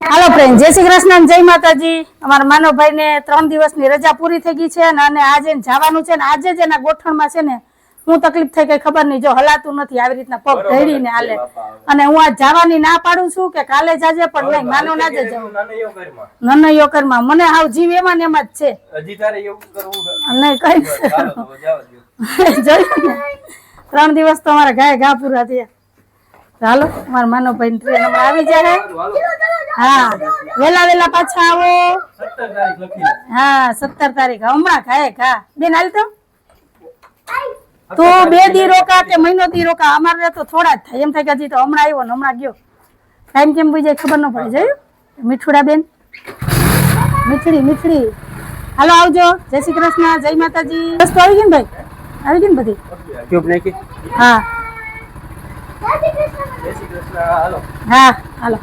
હાલો friend, જય શ્રી કૃષ્ણ, જય માતાજી। અમારા માનવભાઈ ને 3 દિવસની રજા પૂરી થઈ ગઈ છે અને આજે જવાનું છે ને આજે જ એના ગોઠણમાં છે ને હું તકલીફ થઈ ગઈ ખબર નહીં, જો હલાતું નથી, આવી રીતના પગ ધરીને હાલે અને હું આજ જવાની ના પાડું છું કે કાલે જાજે, પણ નહીં માનો ના જ જાઉં નનૈયો કરમાં મને હાવ જીવ એમાં ને એમાં જ છે હજી તારે એવું કરવું નહીં કઈ જોયું ને 3 દિવસ તો અમારા ગાય ઘા પૂરા થયા। ચાલો મારા માનવભાઈ ટ્રેન હમણાં આવી જાય। હા વેલા વેલા પાછા આવો। 17 તારીખ લખી। હા 17 તારીખ હમણાં ખાય ખા બેન હાલ તો તું 2 દી રોકા કે મહિનો દી રોકા, અમારે તો થોડા જ થાય એમ થાય કે હજી તો હમણાં આવ્યો ને હમણાં ગયો, ટાઈમ કેમ ભૂઈ જાય ખબર ન પડે। જોયું મીઠુડા બેન, મીઠડી મીઠડી, હાલો આવજો, જય શ્રી કૃષ્ણ, જય માતાજી। રસ્તો આવી ગયો ને ભાઈ, આવી ગઈ ને બધી ટ્યુબ નાખી? હા હા હાલો।